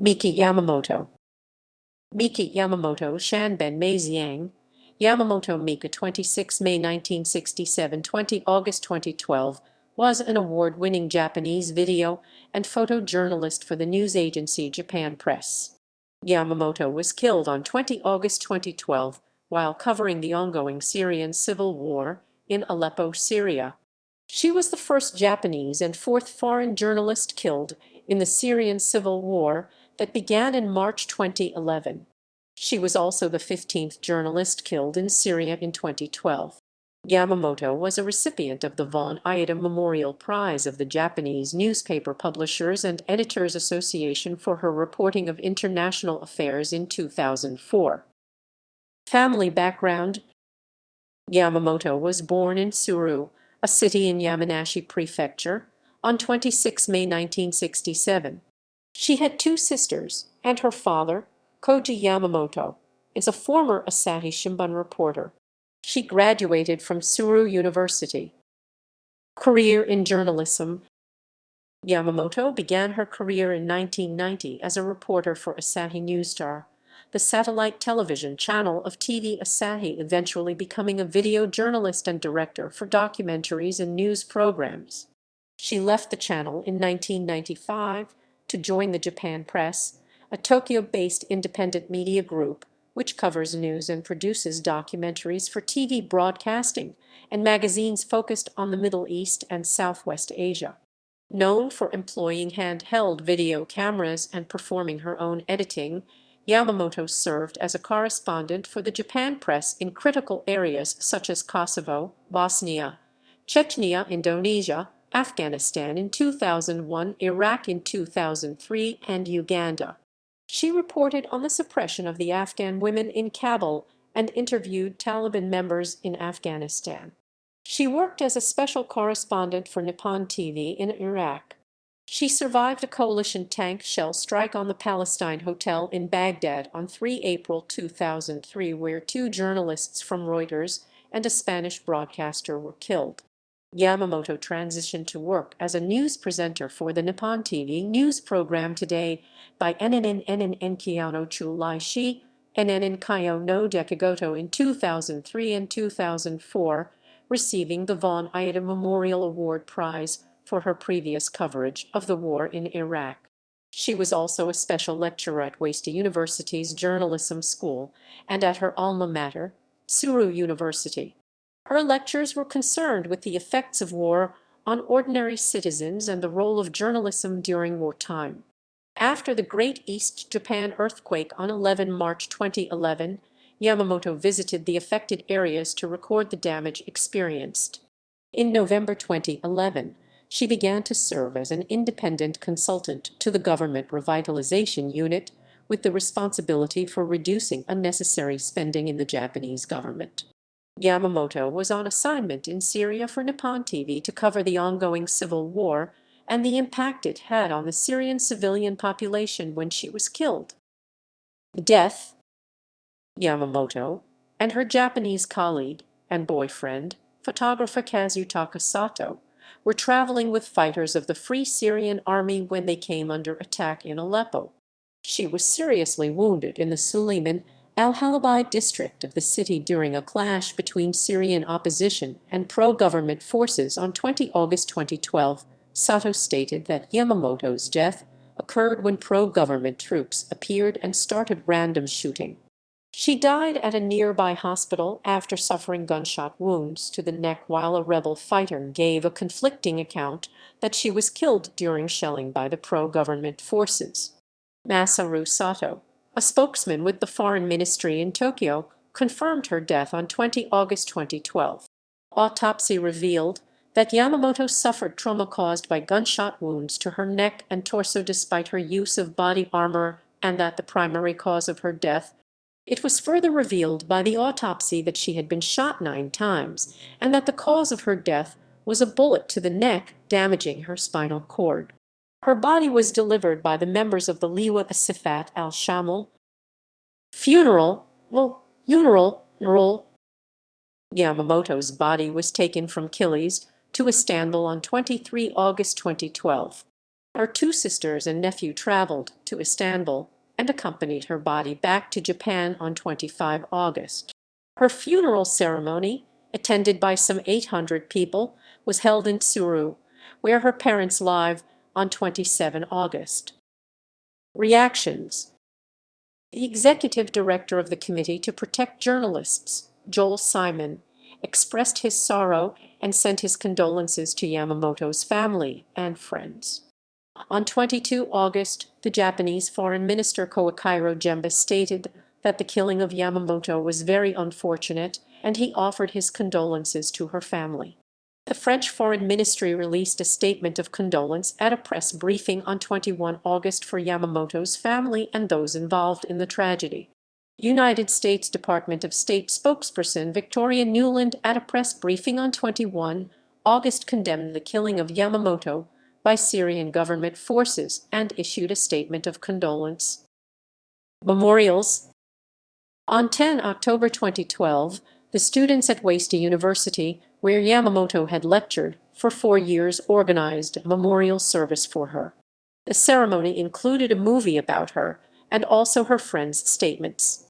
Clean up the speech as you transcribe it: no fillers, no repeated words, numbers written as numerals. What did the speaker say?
Mika Yamamoto. Mika Yamamoto Shanben Meiziang. Yamamoto Mika 26 May 1967 20 August 2012 was an award-winning Japanese video and photojournalist for the news agency Japan Press. Yamamoto was killed on 20 August 2012 while covering the ongoing Syrian Civil War in Aleppo, Syria. She was the first Japanese and fourth foreign journalist killed in the Syrian Civil War that began in March 2011. She was also the 15th journalist killed in Syria in 2012. Yamamoto was a recipient of the Vaughn-Uyeda Memorial Prize of the Japanese Newspaper Publishers and Editors Association for her reporting of international affairs in 2004. Family background: Yamamoto was born in Tsuru, a city in Yamanashi Prefecture, on 26 May 1967. She had two sisters, and her father, Koji Yamamoto, is a former Asahi Shimbun reporter. She graduated from Tsuru University. Career in journalism: Yamamoto began her career in 1990 as a reporter for Asahi Newsstar, the satellite television channel of TV Asahi, eventually becoming a video journalist and director for documentaries and news programs. She left the channel in 1995 to join the Japan Press, a Tokyo-based independent media group which covers news and produces documentaries for TV broadcasting and magazines focused on the Middle East and Southwest Asia. Known for employing handheld video cameras and performing her own editing, Yamamoto served as a correspondent for the Japan Press in critical areas such as Kosovo, Bosnia, Chechnya, Indonesia, Afghanistan in 2001, Iraq in 2003, and Uganda. She reported on the suppression of the Afghan women in Kabul and interviewed Taliban members in Afghanistan. She worked as a special correspondent for Nippon TV in Iraq. She survived a coalition tank shell strike on the Palestine Hotel in Baghdad on 3 April 2003, where two journalists from Reuters and a Spanish broadcaster were killed. Yamamoto transitioned to work as a news presenter for the Nippon TV news program Today by NNN Kyono Chulai Shi, NNN Kyo no Dekagoto in 2003 and 2004, receiving the Vaughn-Uyeda Memorial Award Prize for her previous coverage of the war in Iraq. She was also a special lecturer at Waseda University's Journalism School and at her alma mater, Tsuru University. Her lectures were concerned with the effects of war on ordinary citizens and the role of journalism during wartime. After the Great East Japan earthquake on 11 March 2011, Yamamoto visited the affected areas to record the damage experienced. In November 2011, she began to serve as an independent consultant to the Government Revitalization Unit with the responsibility for reducing unnecessary spending in the Japanese government. Yamamoto was on assignment in Syria for Nippon TV to cover the ongoing civil war and the impact it had on the Syrian civilian population when she was killed. Death: Yamamoto and her Japanese colleague and boyfriend, photographer Kazutaka Sato, were traveling with fighters of the Free Syrian Army when they came under attack in Aleppo. She was seriously wounded in the Suleiman al-Halabi district of the city during a clash between Syrian opposition and pro-government forces on 20 August 2012. Sato stated that Yamamoto's death occurred when pro-government troops appeared and started random shooting. She died at a nearby hospital after suffering gunshot wounds to the neck, while a rebel fighter gave a conflicting account that she was killed during shelling by the pro-government forces. Masaru Sato, a spokesman with the Foreign Ministry in Tokyo, confirmed her death on 20 August 2012. Autopsy revealed that Yamamoto suffered trauma caused by gunshot wounds to her neck and torso despite her use of body armor, and that the primary cause of her death. It was further revealed by the autopsy that she had been shot 9 times, and that the cause of her death was a bullet to the neck, damaging her spinal cord. Her body was delivered by the members of the Liwa Asifat al-Shamil. Funeral. Yamamoto's body was taken from Kilis to Istanbul on 23 August 2012. Her two sisters and nephew traveled to Istanbul and accompanied her body back to Japan on 25 August. Her funeral ceremony, attended by some 800 people, was held in Tsuru, where her parents live, on 27 August. Reactions. The executive director of the Committee to Protect Journalists, Joel Simon, expressed his sorrow and sent his condolences to Yamamoto's family and friends. On 22 August, the Japanese Foreign Minister Koichiro Jemba stated that the killing of Yamamoto was very unfortunate, and he offered his condolences to her family. The French Foreign Ministry released a statement of condolence at a press briefing on 21 August for Yamamoto's family and those involved in the tragedy. United States Department of State spokesperson Victoria Nuland at a press briefing on 21 August condemned the killing of Yamamoto by Syrian government forces and issued a statement of condolence. Memorials. On 10 October 2012, the students at Waseda University, where Yamamoto had lectured for 4 years, organized a memorial service for her. The ceremony included a movie about her and also her friends' statements.